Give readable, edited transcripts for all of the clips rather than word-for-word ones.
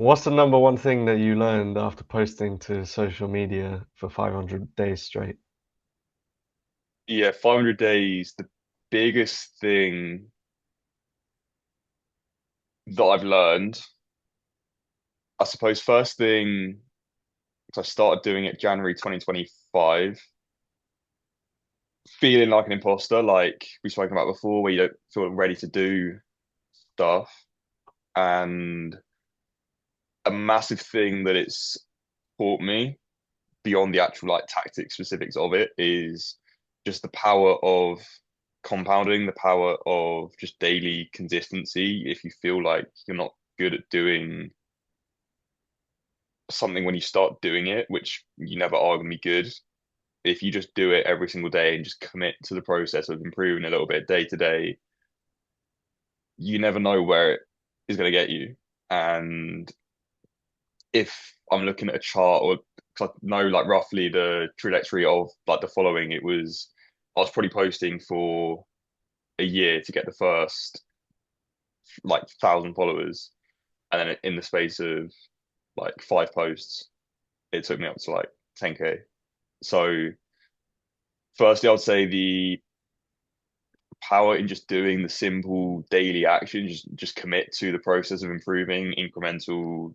What's the number one thing that you learned after posting to social media for 500 days straight? Yeah, 500 days, the biggest thing that I've learned, I suppose first thing, 'cause I started doing it January 2025, feeling like an imposter, like we've spoken about before, where you don't feel ready to do stuff. And a massive thing that it's taught me beyond the actual like tactic specifics of it is just the power of compounding, the power of just daily consistency. If you feel like you're not good at doing something when you start doing it, which you never are going to be good, if you just do it every single day and just commit to the process of improving a little bit day to day, you never know where it is going to get you. And if I'm looking at a chart or because I know like roughly the trajectory of like the following, I was probably posting for a year to get the first like 1,000 followers, and then in the space of like five posts, it took me up to like 10K. So firstly, I would say the power in just doing the simple daily action, just commit to the process of improving, incremental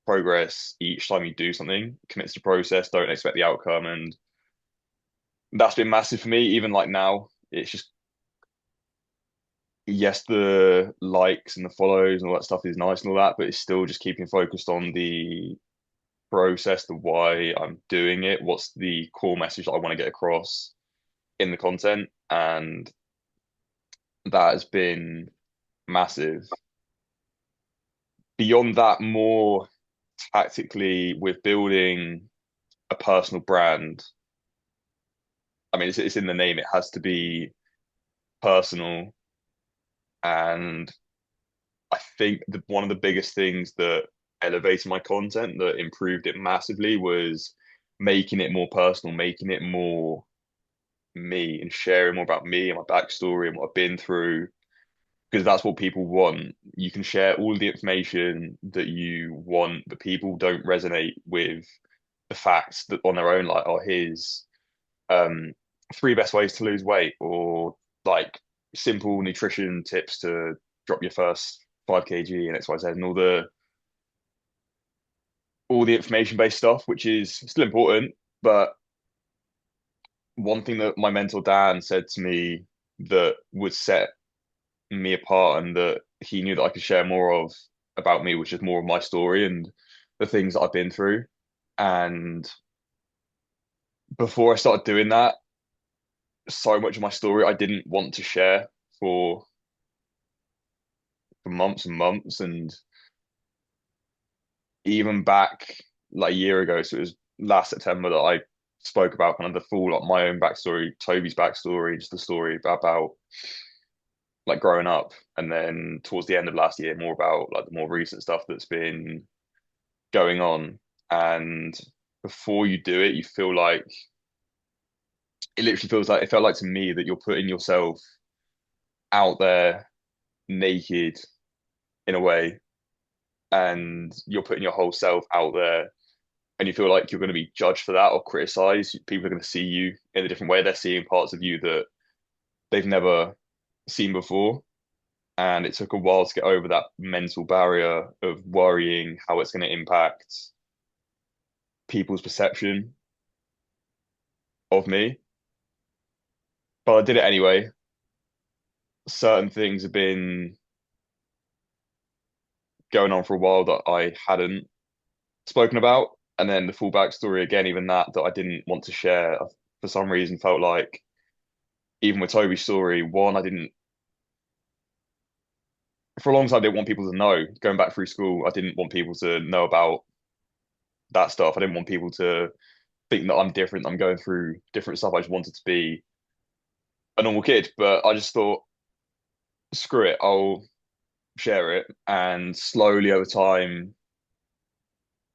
progress each time you do something, commit to the process, don't expect the outcome. And that's been massive for me. Even like now, it's just yes, the likes and the follows and all that stuff is nice and all that, but it's still just keeping focused on the process, the why I'm doing it, what's the core message that I want to get across in the content. And that has been massive. Beyond that, more tactically with building a personal brand, I mean, it's in the name, it has to be personal. And I think one of the biggest things that elevated my content, that improved it massively, was making it more personal, making it more me and sharing more about me and my backstory and what I've been through, because that's what people want. You can share all the information that you want, but people don't resonate with the facts that on their own, like, oh, here's um three best ways to lose weight, or like simple nutrition tips to drop your first 5 kg and XYZ, and all the information based stuff, which is still important. But one thing that my mentor Dan said to me that would set me apart and that he knew that I could share more of about me, which is more of my story and the things that I've been through. And before I started doing that, so much of my story I didn't want to share for months and months. And even back like a year ago, so it was last September that I spoke about kind of the full like my own backstory, Toby's backstory, just the story about like growing up, and then towards the end of last year, more about like the more recent stuff that's been going on. And before you do it, you feel like it literally feels like it felt like to me that you're putting yourself out there naked in a way, and you're putting your whole self out there, and you feel like you're going to be judged for that or criticized. People are going to see you in a different way. They're seeing parts of you that they've never seen before. And it took a while to get over that mental barrier of worrying how it's going to impact people's perception of me. But I did it anyway. Certain things have been going on for a while that I hadn't spoken about. And then the full backstory again, even that I didn't want to share, for some reason felt like, even with Toby's story, one, I didn't, for a long time, I didn't want people to know. Going back through school, I didn't want people to know about that stuff. I didn't want people to think that I'm different, I'm going through different stuff. I just wanted to be a normal kid. But I just thought, screw it, I'll share it. And slowly over time,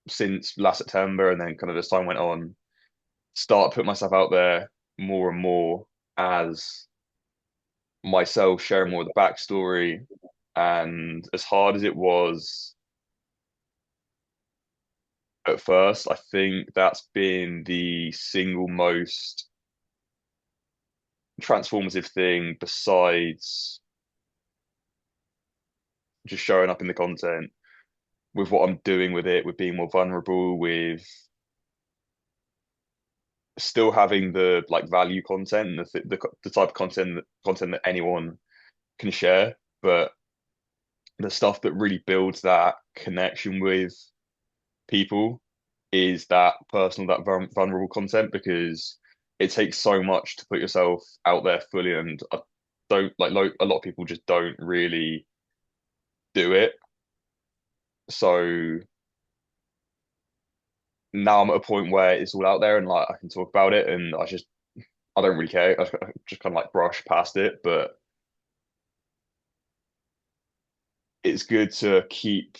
since last September, and then kind of as time went on, start putting myself out there more and more as myself, sharing more of the backstory. And as hard as it was at first. I think that's been the single most transformative thing besides just showing up in the content with what I'm doing with it, with being more vulnerable, with still having the like value content and the type of content that anyone can share, but the stuff that really builds that connection with people is that personal, that vulnerable content because it takes so much to put yourself out there fully, and I don't like a lot of people just don't really do it. So now I'm at a point where it's all out there and like I can talk about it, and I don't really care. I just kind of like brush past it, but it's good to keep.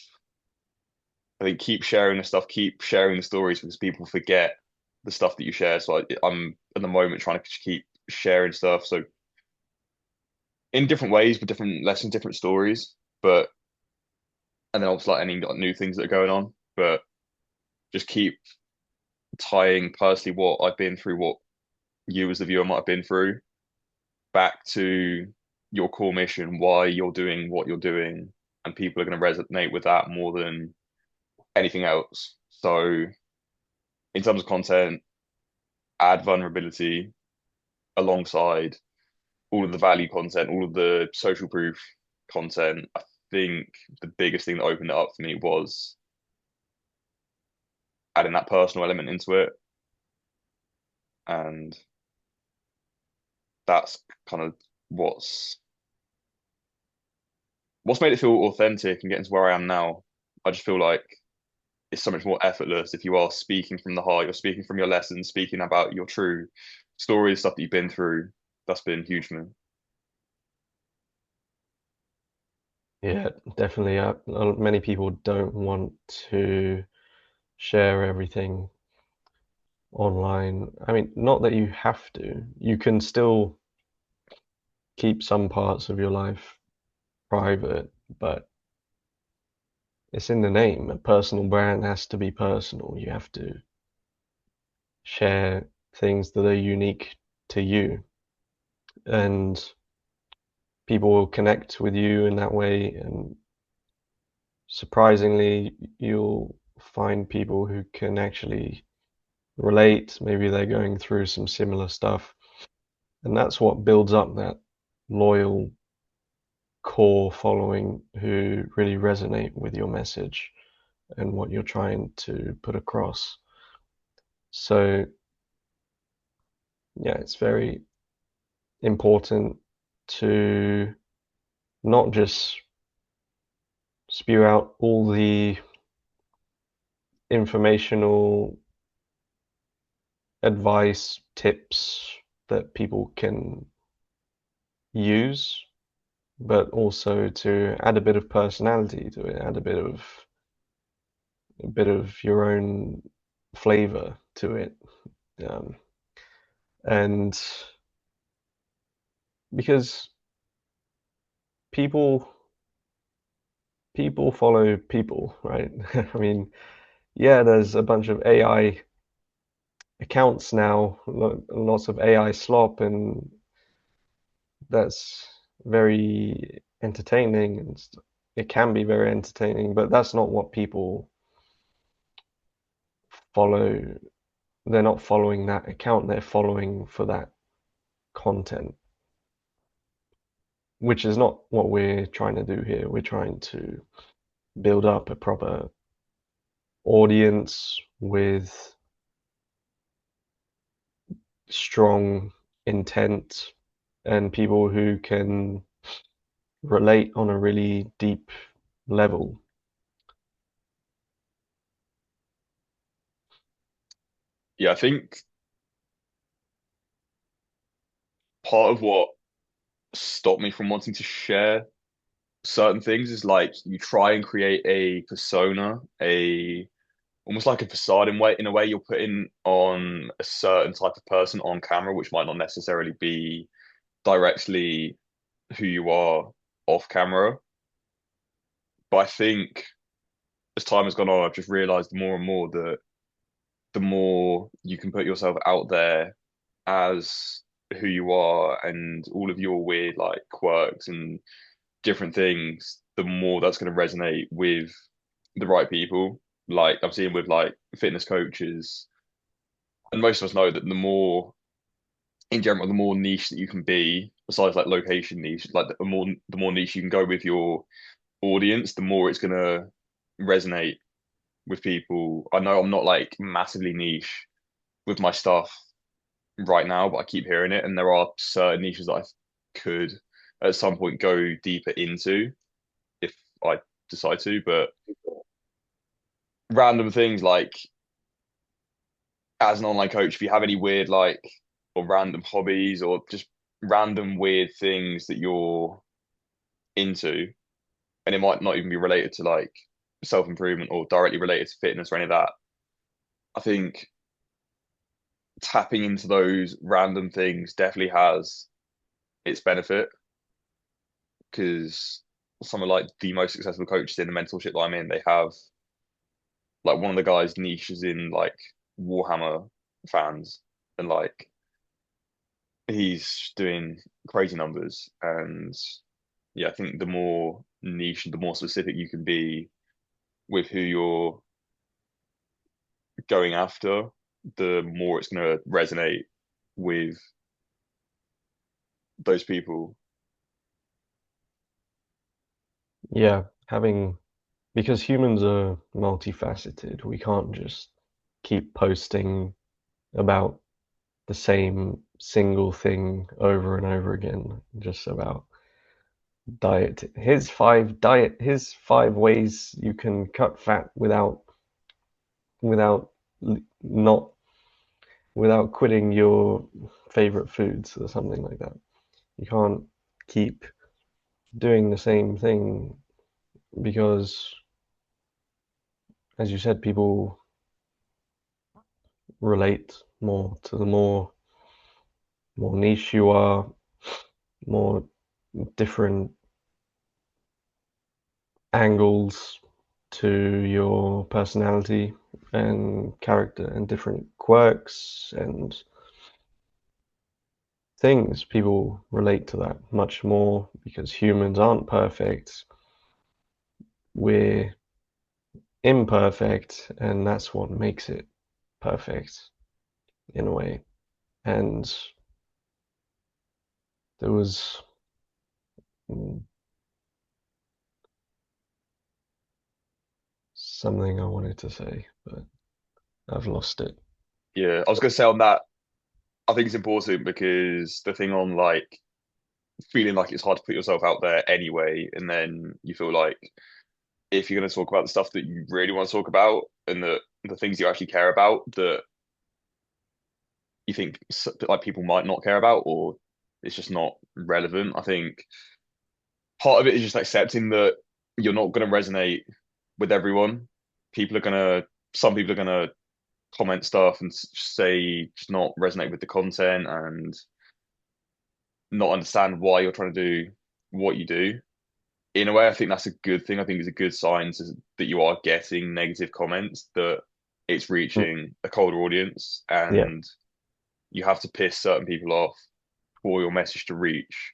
I think keep sharing the stuff, keep sharing the stories because people forget the stuff that you share. So I'm at the moment trying to keep sharing stuff. So in different ways, with different lessons, different stories, but and then obviously like any like, new things that are going on, but just keep tying personally what I've been through, what you as the viewer might have been through, back to your core mission, why you're doing what you're doing, and people are going to resonate with that more than anything else. So in terms of content, add vulnerability alongside all of the value content, all of the social proof content. I think the biggest thing that opened it up for me was adding that personal element into it. And that's kind of what's what's made it feel authentic and getting to where I am now. I just feel like it's so much more effortless if you are speaking from the heart, you're speaking from your lessons, speaking about your true stories, stuff that you've been through. That's been huge for me. Yeah, definitely. Many people don't want to share everything online. I mean, not that you have to. You can still keep some parts of your life private, but it's in the name. A personal brand has to be personal. You have to share things that are unique to you, and people will connect with you in that way. And surprisingly, you'll find people who can actually relate. Maybe they're going through some similar stuff. And that's what builds up that loyal core following who really resonate with your message and what you're trying to put across. So, yeah, it's very important to not just spew out all the informational advice, tips that people can use, but also to add a bit of personality to it, add a bit of your own flavor to it. Um, and because people people follow people, right? I mean, yeah, there's a bunch of AI accounts now, lots of AI slop, and that's very entertaining, and it can be very entertaining, but that's not what people follow. They're not following that account, they're following for that content, which is not what we're trying to do here. We're trying to build up a proper audience with strong intent and people who can relate on a really deep level. Yeah, I think part of what stopped me from wanting to share certain things is like you try and create a persona, a almost like a facade in a way you're putting on a certain type of person on camera, which might not necessarily be directly who you are off camera. But I think as time has gone on, I've just realized more and more that the more you can put yourself out there as who you are and all of your weird like quirks and different things, the more that's going to resonate with the right people. Like I'm seeing with like fitness coaches, and most of us know that the more in general, the more niche that you can be, besides like location niche, like the more niche you can go with your audience, the more it's gonna resonate with people. I know I'm not like massively niche with my stuff right now, but I keep hearing it, and there are certain niches that I could at some point go deeper into if I decide to. But random things like as an online coach, if you have any weird like or random hobbies or just random weird things that you're into, and it might not even be related to like self-improvement or directly related to fitness or any of that. I think tapping into those random things definitely has its benefit because some of like the most successful coaches in the mentorship that I'm in, they have like one of the guys' niches in like Warhammer fans and like he's doing crazy numbers. And yeah, I think the more niche, the more specific you can be with who you're going after, the more it's going to resonate with those people. Yeah, having because humans are multifaceted. We can't just keep posting about the same single thing over and over again, just about diet. His 5 ways you can cut fat without not without quitting your favorite foods or something like that. You can't keep doing the same thing because, as you said, people relate more to the more niche you are, more different angles to your personality and character and different quirks and things. People relate to that much more because humans aren't perfect. We're imperfect, and that's what makes it perfect in a way. And there was something I wanted to say, but I've lost it. Yeah, I was going to say on that, I think it's important because the thing on like feeling like it's hard to put yourself out there anyway, and then you feel like if you're going to talk about the stuff that you really want to talk about and the things you actually care about that you think that, like people might not care about or it's just not relevant. I think part of it is just accepting that you're not going to resonate with everyone. People are going to, some people are going to comment stuff and say just not resonate with the content and not understand why you're trying to do what you do. In a way, I think that's a good thing. I think it's a good sign that you are getting negative comments, that it's Mm, reaching a colder audience, yeah, and you have to piss certain people off for your message to reach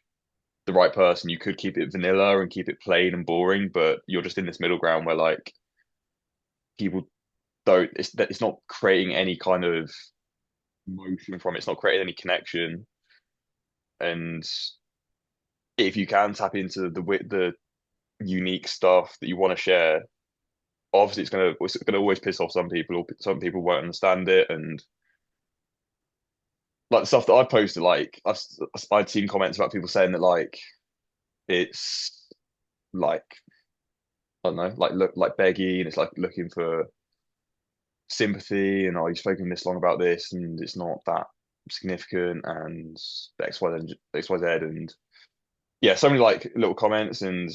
the right person. You could keep it vanilla and keep it plain and boring, but you're just in this middle ground where like people don't. It's not creating any kind of emotion from it. It's not creating any connection. And if you can tap into the unique stuff that you want to share, obviously it's gonna always piss off some people. Or some people won't understand it, and like the stuff that I posted, like I'd seen comments about people saying that like it's like I don't know, like look like beggy, and it's like looking for sympathy, and oh, you've spoken this long about this, and it's not that significant, and X, Y, Z, and yeah, so many like little comments, and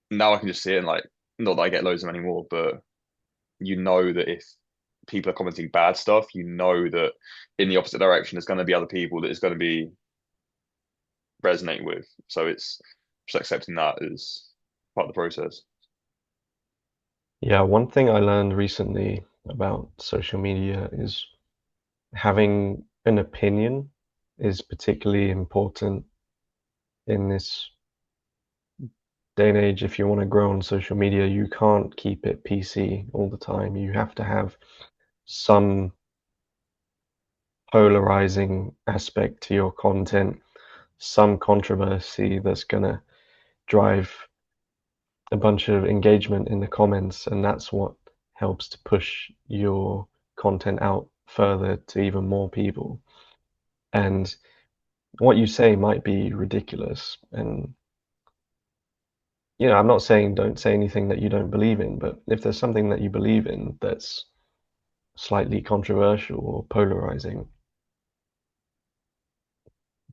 now I can just see it and like not that I get loads of them anymore, but you know that if people are commenting bad stuff, you know that in the opposite direction, there's going to be other people that is going to be resonating with. So it's just accepting that as part of the process. Yeah, one thing I learned recently about social media is having an opinion is particularly important in this day and age. If you want to grow on social media, you can't keep it PC all the time. You have to have some polarizing aspect to your content, some controversy that's going to drive a bunch of engagement in the comments, and that's what helps to push your content out further to even more people. And what you say might be ridiculous, and I'm not saying don't say anything that you don't believe in, but if there's something that you believe in that's slightly controversial or polarizing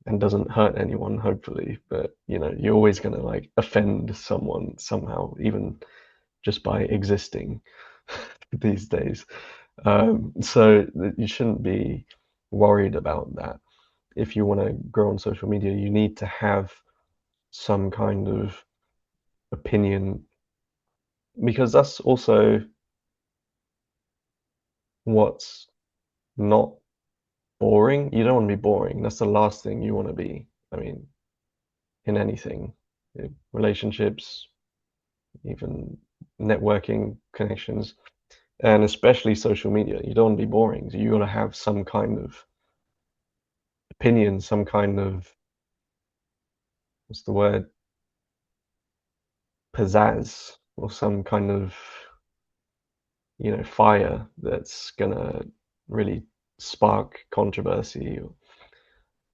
and doesn't hurt anyone, hopefully, but you're always going to like offend someone somehow, even just by existing these days. So you shouldn't be worried about that. If you want to grow on social media, you need to have some kind of opinion because that's also what's not boring. You don't want to be boring. That's the last thing you want to be. I mean, in anything, relationships, even networking connections, and especially social media. You don't want to be boring. So you got to have some kind of opinion, some kind of, what's the word, pizzazz, or some kind of, fire that's gonna really spark controversy.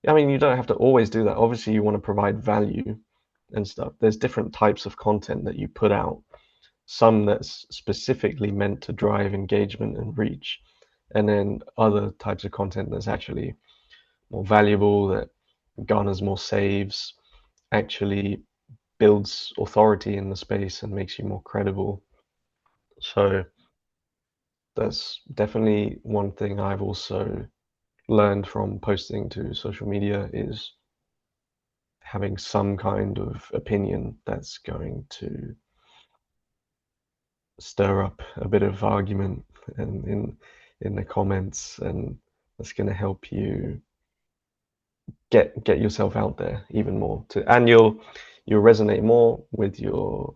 I mean, you don't have to always do that. Obviously, you want to provide value and stuff. There's different types of content that you put out. Some that's specifically meant to drive engagement and reach, and then other types of content that's actually more valuable, that garners more saves, actually builds authority in the space and makes you more credible. So that's definitely one thing I've also learned from posting to social media is having some kind of opinion that's going to stir up a bit of argument and in the comments, and that's going to help you get yourself out there even more to, and you'll resonate more with your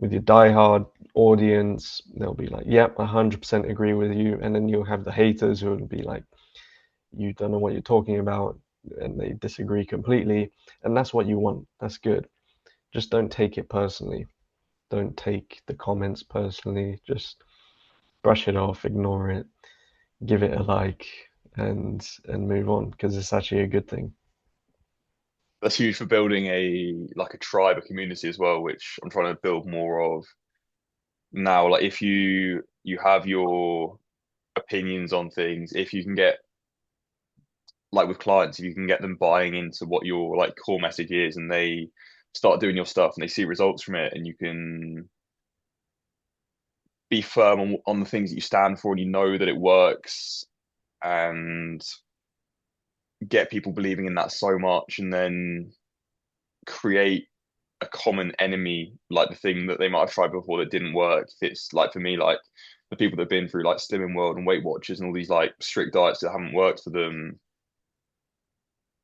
diehard audience. They'll be like, yep, 100% agree with you. And then you'll have the haters who will be like, you don't know what you're talking about, and they disagree completely. And that's what you want. That's good. Just don't take it personally. Don't take the comments personally. Just brush it off, ignore it, give it a like, and move on because it's actually a good thing. That's huge for building a tribe, a community as well, which I'm trying to build more of now. Like if you have your opinions on things, if you can get like with clients, if you can get them buying into what your like core message is and they start doing your stuff and they see results from it and you can be firm on the things that you stand for and you know that it works and get people believing in that so much and then create a common enemy, like the thing that they might have tried before that didn't work. It's like for me, like the people that have been through like Slimming World and Weight Watchers and all these like strict diets that haven't worked for them,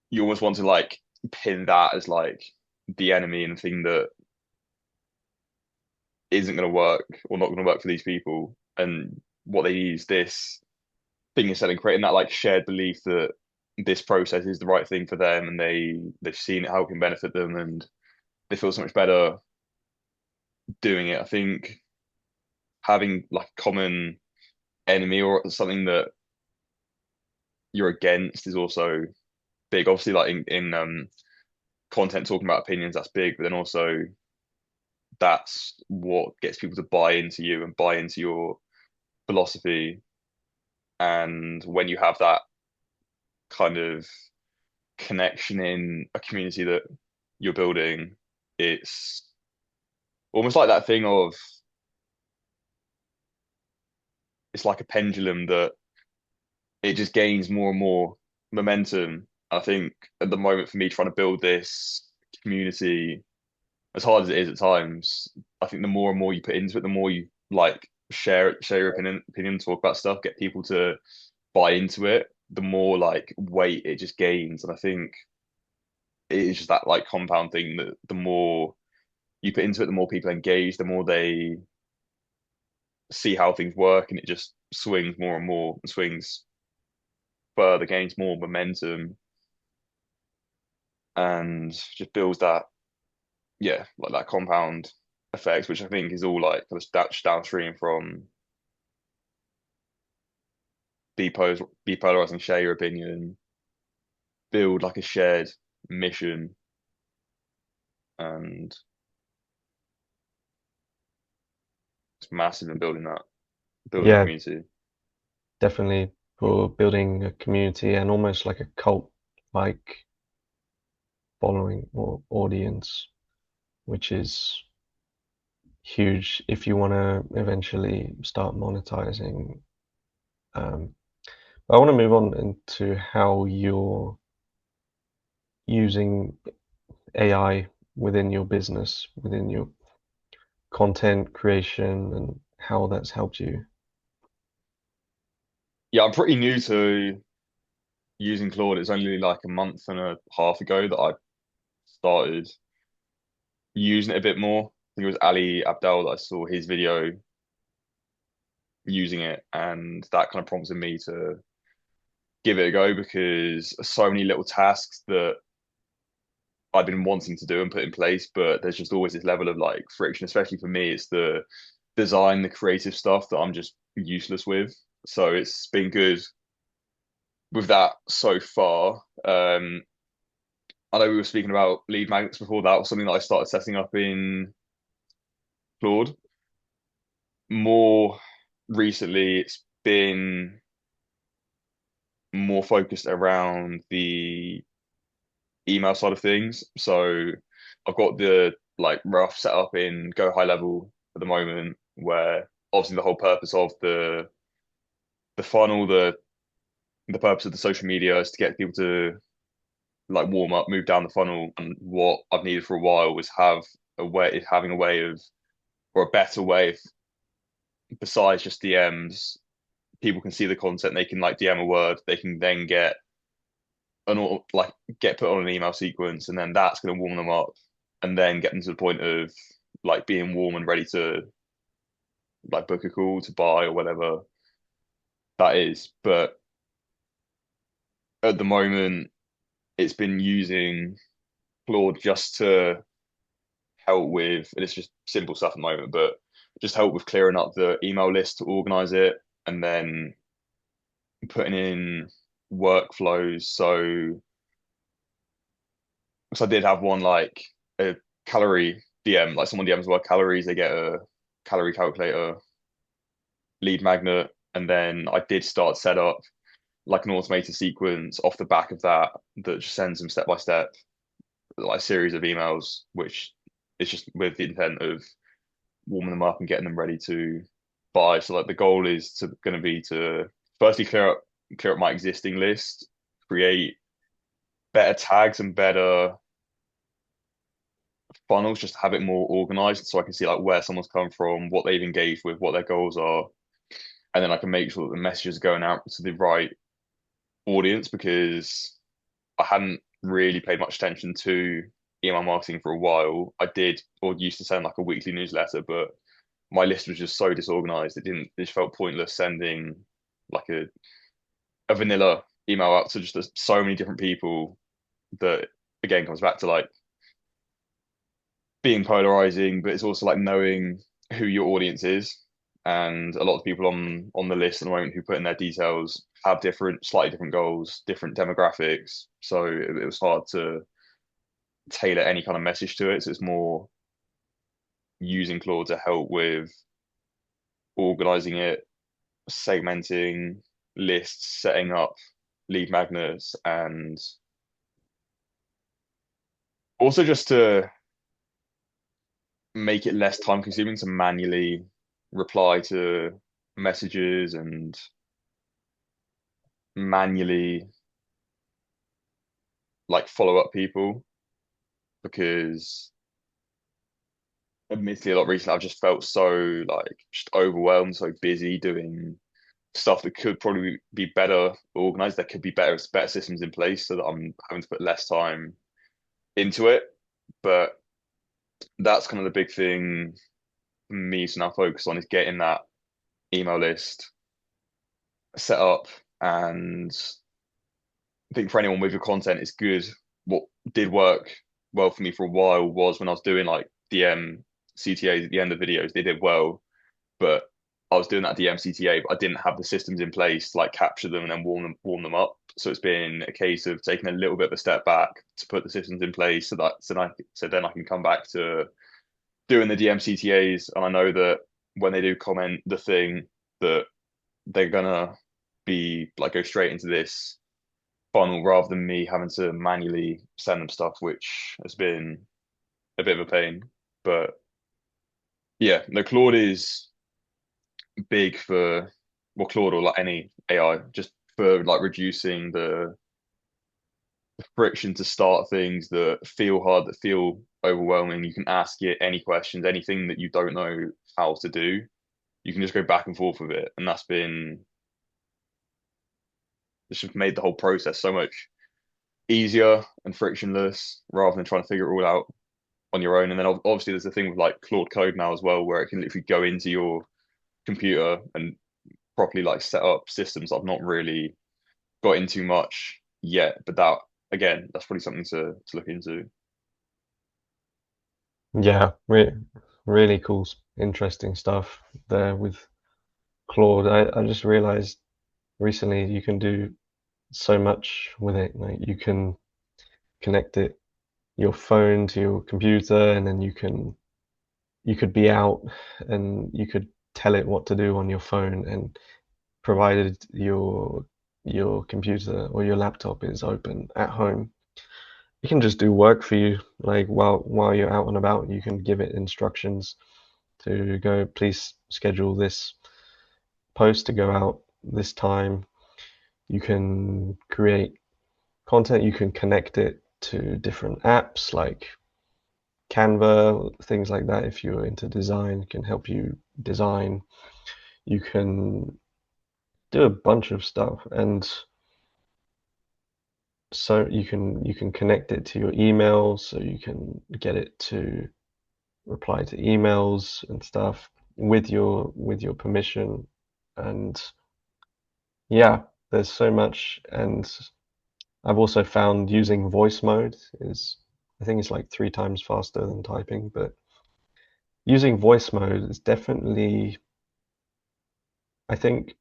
you almost want to like pin that as like the enemy and the thing that isn't going to work or not going to work for these people. And what they need is this thing instead of creating that like shared belief that this process is the right thing for them and they've seen it how it can benefit them and they feel so much better doing it. I think having like a common enemy or something that you're against is also big. Obviously, like in content talking about opinions, that's big, but then also that's what gets people to buy into you and buy into your philosophy. And when you have that kind of connection in a community that you're building, it's almost like that thing of it's like a pendulum that it just gains more and more momentum. I think at the moment for me trying to build this community as hard as it is at times, I think the more and more you put into it, the more you like share your opinion, talk about stuff, get people to buy into it, the more like weight it just gains. And I think it is just that like compound thing that the more you put into it, the more people engage, the more they see how things work, and it just swings more and more, and swings further, gains more momentum, and just builds that, yeah, like that compound effect, which I think is all like kind of downstream from depolarizing, share your opinion, build like a shared mission, and it's massive in building that Yeah, community. definitely for building a community and almost like a cult like following or audience, which is huge if you want to eventually start monetizing. Um, I want to move on into how you're using AI within your business, within your content creation, and how that's helped you. Yeah, I'm pretty new to using Claude. It's only like a month and a half ago that I started using it a bit more. I think it was Ali Abdel that I saw his video using it, and that kind of prompted me to give it a go because so many little tasks that I've been wanting to do and put in place, but there's just always this level of like friction, especially for me. It's the design, the creative stuff that I'm just useless with. So it's been good with that so far. I know we were speaking about lead magnets before. That was something that I started setting up in Claude. More recently, it's been more focused around the email side of things. So I've got the like rough setup in Go High Level at the moment, where obviously the whole purpose of the funnel, the purpose of the social media is to get people to like warm up, move down the funnel. And what I've needed for a while was having a way of, or a better way of, besides just DMs, people can see the content, they can like DM a word, they can then like get put on an email sequence, and then that's going to warm them up, and then get them to the point of like being warm and ready to like book a call to buy or whatever that is. But at the moment, it's been using Claude just to help with, and it's just simple stuff at the moment, but just help with clearing up the email list to organize it, and then putting in workflows. So I did have one like a calorie DM, like someone DMs about calories, they get a calorie calculator lead magnet, and then I did start set up like an automated sequence off the back of that that just sends them step by step, like a series of emails, which is just with the intent of warming them up and getting them ready to buy. So like the goal is to going to be to firstly clear up my existing list, create better tags and better funnels, just to have it more organized so I can see like where someone's come from, what they've engaged with, what their goals are, and then I can make sure that the messages are going out to the right audience, because I hadn't really paid much attention to email marketing for a while. I did or used to send like a weekly newsletter, but my list was just so disorganized. It just felt pointless sending like a vanilla email out to just so many different people, that again comes back to like being polarizing, but it's also like knowing who your audience is. And a lot of people on the list at the moment who put in their details have slightly different goals, different demographics. So it was hard to tailor any kind of message to it. So it's more using Claude to help with organizing it, segmenting lists, setting up lead magnets, and also just to make it less time consuming to manually reply to messages and manually like follow up people, because admittedly a lot recently. I've just felt so like just overwhelmed, so busy doing stuff that could probably be better organized. There could be better systems in place so that I'm having to put less time into it. But that's kind of the big thing for me to now focus on is getting that email list set up. And I think for anyone with your content, it's good. What did work well for me for a while was when I was doing like DM CTAs at the end of videos, they did well, but I was doing that DM CTA, but I didn't have the systems in place to like capture them and then warm them up. So it's been a case of taking a little bit of a step back to put the systems in place so then I can come back to doing the DM CTAs. And I know that when they do comment the thing that they're gonna be like go straight into this funnel rather than me having to manually send them stuff, which has been a bit of a pain. But yeah, no, Claude is big for well, Claude or like any AI, just for like reducing the friction to start things that feel hard, that feel overwhelming. You can ask it any questions, anything that you don't know how to do. You can just go back and forth with it, and that's been it's just made the whole process so much easier and frictionless rather than trying to figure it all out on your own. And then obviously there's the thing with like Claude Code now as well, where it can literally go into your computer and properly like set up systems I've not really got into much yet. But that again, that's probably something to look into. Yeah, really cool, interesting stuff there with Claude. I just realized recently you can do so much with it. Like you can connect it your phone to your computer, and then you could be out and you could tell it what to do on your phone, and provided your computer or your laptop is open at home, it can just do work for you. Like while you're out and about, you can give it instructions to go, please schedule this post to go out this time. You can create content, you can connect it to different apps like Canva, things like that. If you're into design, it can help you design. You can do a bunch of stuff, and so you can connect it to your emails, so you can get it to reply to emails and stuff with your permission. And yeah, there's so much. And I've also found using voice mode is, I think it's like 3 times faster than typing, but using voice mode is definitely, I think,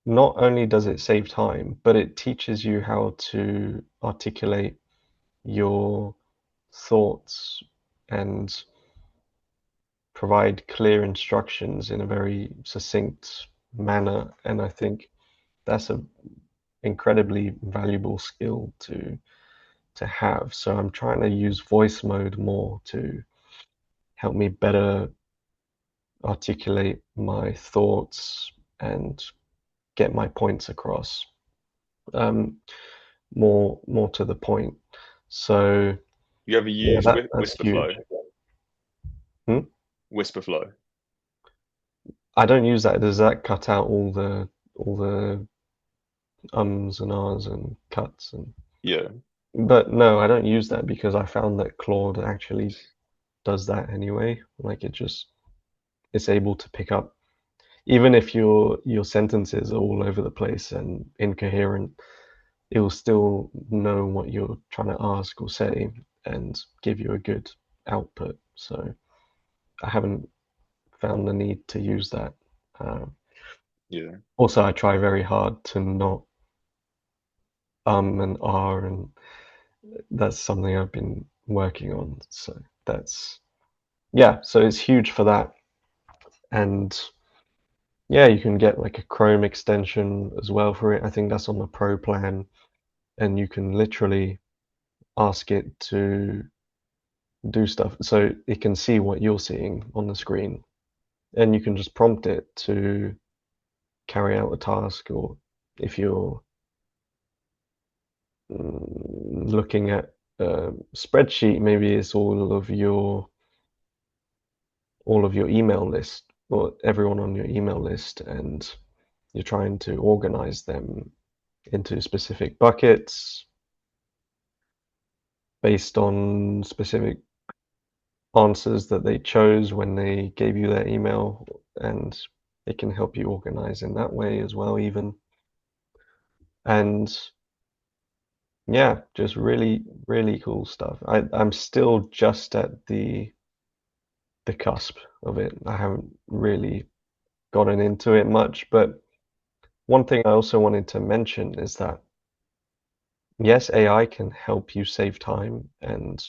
not only does it save time, but it teaches you how to articulate your thoughts and provide clear instructions in a very succinct manner. And I think that's a incredibly valuable skill to have. So I'm trying to use voice mode more to help me better articulate my thoughts and get my points across, um, more to the point. So You ever yeah, use that's huge. Whisperflow? Hmm? Whisperflow. I don't use that. Does that cut out all the ums and ahs and cuts and? Yeah, But no, I don't use that because I found that Claude actually does that anyway. Like it's able to pick up even if your sentences are all over the place and incoherent, it will still know what you're trying to ask or say and give you a good output. So I haven't found the need to use that. Uh, yeah, Also, I try very hard to not and R, and that's something I've been working on. So that's yeah. So it's huge for that, and yeah, you can get like a Chrome extension as well for it. I think that's on the Pro plan, and you can literally ask it to do stuff so it can see what you're seeing on the screen, and you can just prompt it to carry out a task. Or if you're looking at a spreadsheet, maybe it's all of your all of your email list or everyone on your email list, and you're trying to organize them into specific buckets based on specific answers that they chose when they gave you their email, and it can help you organize in that way as well, even. And yeah, just really, really cool stuff. I'm still just at the cusp of it. I haven't really gotten into it much, but one thing I also wanted to mention is that yes, AI can help you save time and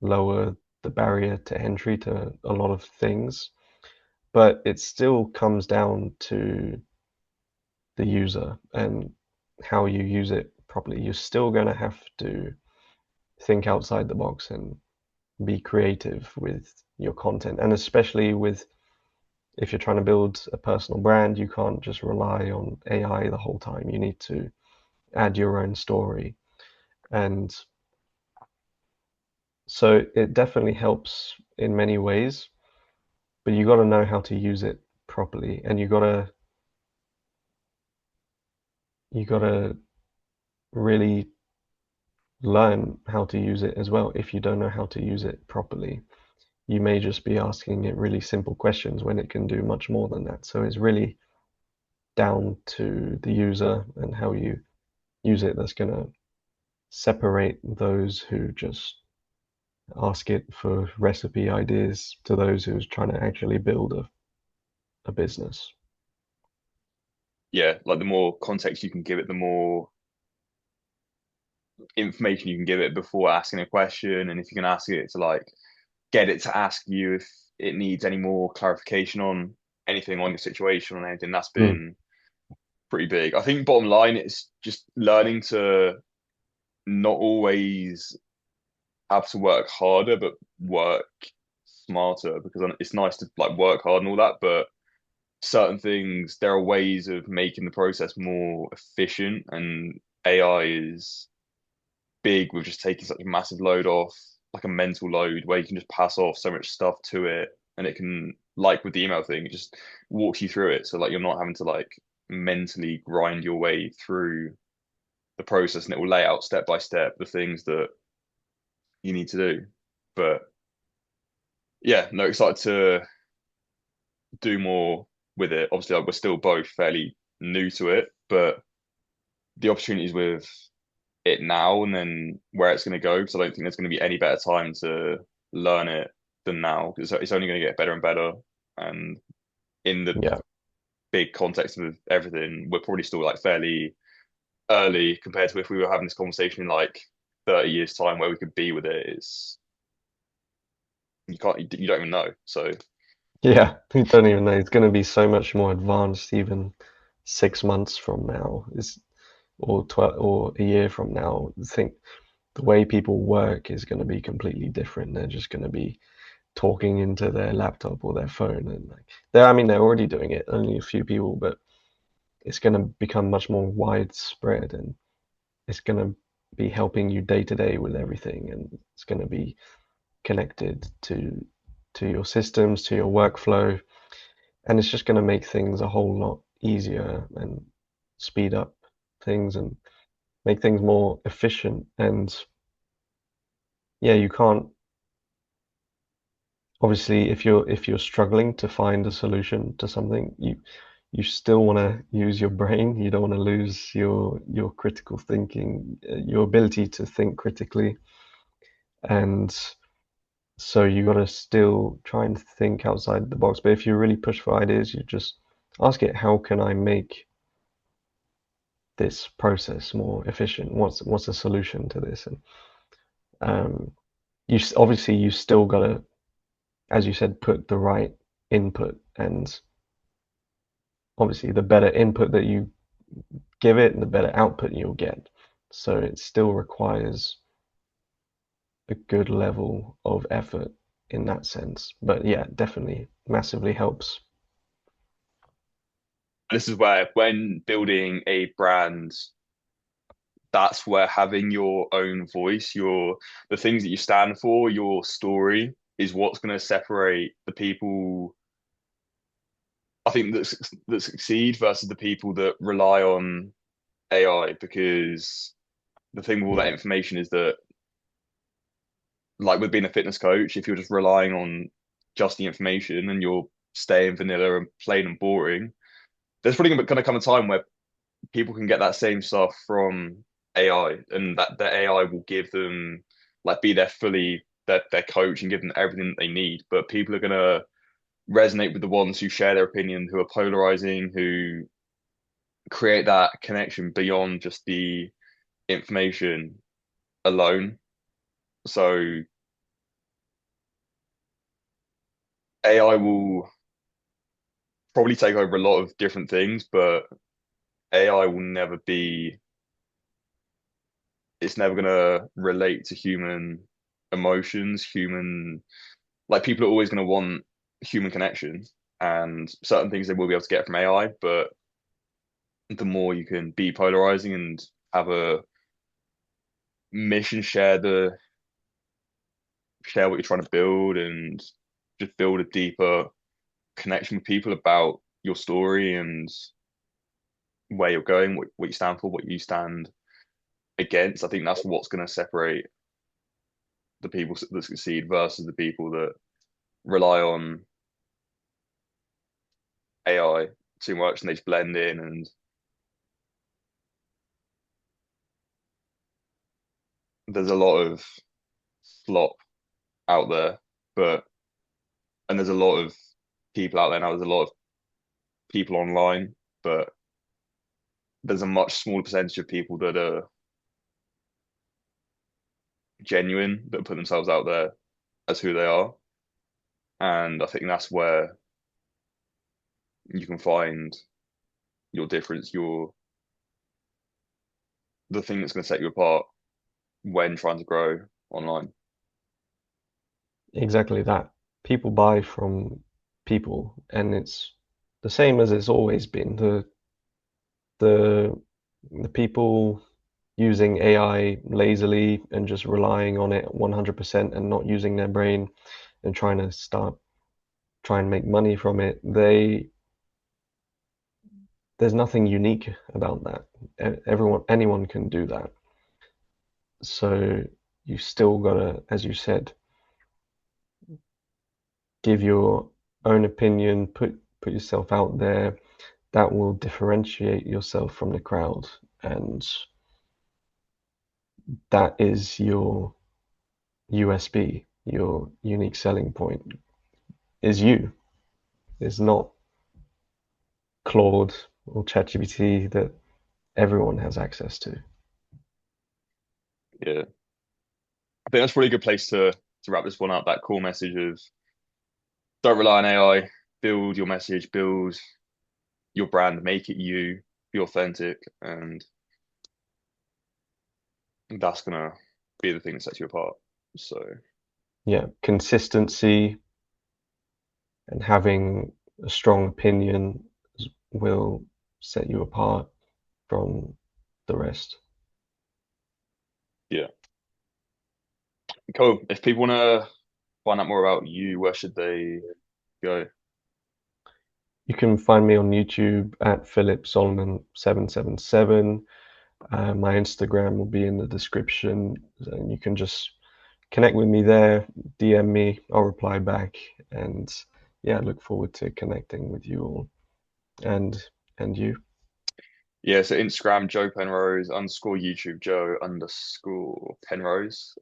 lower the barrier to entry to a lot of things, but it still comes down to the user and how you use it properly. You're still going to have to think outside the box and be creative with your content. And especially with if you're trying to build a personal brand, you can't just rely on AI the whole time. You need to add your own story. And so it definitely helps in many ways, but you got to know how to use it properly, and you got to really learn how to use it as well. If you don't know how to use it properly, you may just be asking it really simple questions when it can do much more than that. So it's really down to the user and how you use it that's going to separate those who just ask it for recipe ideas to those who's trying to actually build a business. Yeah, like the more context you can give it, the more information you can give it before asking a question. And if you can ask it to like get it to ask you if it needs any more clarification on anything on your situation or anything, that's Mm, been pretty big. I think bottom line is just learning to not always have to work harder, but work smarter because it's nice to like work hard and all that, but certain things, there are ways of making the process more efficient, and AI is big with just taking such a massive load off, like a mental load where you can just pass off so much stuff to it, and it can, like with the email thing, it just walks you through it. So like you're not having to like mentally grind your way through the process, and it will lay out step by step the things that you need to do. But yeah, no, excited to do more with it. Obviously, like, we're still both fairly new to it, but the opportunities with it now and then where it's going to go, because I don't think there's going to be any better time to learn it than now, because it's only going to get better and better. And in the yeah. big context of everything, we're probably still like fairly early compared to if we were having this conversation in like 30 years time where we could be with it. It's you don't even know. So Yeah, you don't even know. It's going to be so much more advanced even 6 months from now, is or 12 or a year from now. I think the way people work is going to be completely different. They're just going to be talking into their laptop or their phone, and like I mean, they're already doing it. Only a few people, but it's going to become much more widespread, and it's going to be helping you day to day with everything, and it's going to be connected to your systems, to your workflow, and it's just going to make things a whole lot easier and speed up things and make things more efficient. And yeah, you can't obviously if you're struggling to find a solution to something, you still want to use your brain. You don't want to lose your critical thinking, your ability to think critically. And so you got to still try and think outside the box. But if you really push for ideas, you just ask it, how can I make this process more efficient? What's a solution to this? And um, obviously you still got to, as you said, put the right input, and obviously the better input that you give it, the better output you'll get. So it still requires a good level of effort in that sense. But yeah, definitely massively helps. this is where when building a brand, that's where having your own voice, your the things that you stand for, your story. is what's going to separate the people, I think, that succeed versus the people that rely on AI. Because the thing with all that Yeah, information is that, like with being a fitness coach, if you're just relying on just the information and you're staying vanilla and plain and boring, there's probably going to come a time where people can get that same stuff from AI, and that the AI will give them, like, be their coach and give them everything that they need. But people are gonna resonate with the ones who share their opinion, who are polarizing, who create that connection beyond just the information alone. So AI will probably take over a lot of different things, but AI will never be, it's never gonna relate to human emotions, human, like people are always going to want human connection, and certain things they will be able to get from AI, but the more you can be polarizing and have a mission, share what you're trying to build, and just build a deeper connection with people about your story and where you're going, what you stand for, what you stand against. I think that's what's going to separate the people that succeed versus the people that rely on AI too much and they just blend in, and there's a lot of slop out there, but and there's a lot of people out there now. There's a lot of people online, but there's a much smaller percentage of people that are genuine, that put themselves out there as who they are. And I think that's where you can find your difference, the thing that's going to set you apart when trying to grow online. exactly that. People buy from people, and it's the same as it's always been. The the people using AI lazily and just relying on it 100% and not using their brain and try and make money from it. There's nothing unique about that. Anyone can do that. So you still gotta, as you said, give your own opinion, put yourself out there. That will differentiate yourself from the crowd, and that is your USB, your unique selling point. Is you. It's not Claude or ChatGPT that everyone has access to. Yeah, I think that's probably a good place to wrap this one up. That core message of don't rely on AI, build your message, build your brand, make it you, be authentic, and that's gonna be the thing that sets you apart. So Yeah, consistency and having a strong opinion will set you apart from the rest. yeah, cool. If people wanna find out more about you, where should they go? You can find me on YouTube at Philip Solomon 777. My Instagram will be in the description, and you can just connect with me there, DM me, I'll reply back, and yeah, I look forward to connecting with you all and and you. Yeah, so Instagram Joe Penrose underscore YouTube Joe underscore Penrose.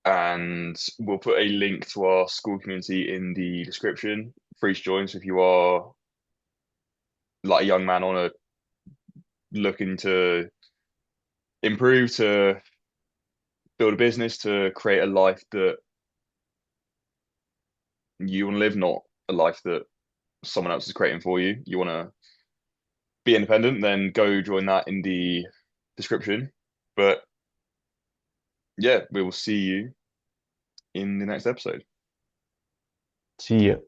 And we'll put a link to our school community in the description. Free to join. So if you are like a young man on a looking to improve, to build a business, to create a life that you want to live, not a life that someone else is creating for you. You want to be independent, then go join that in the description. But yeah, we will see you in the next episode. See you.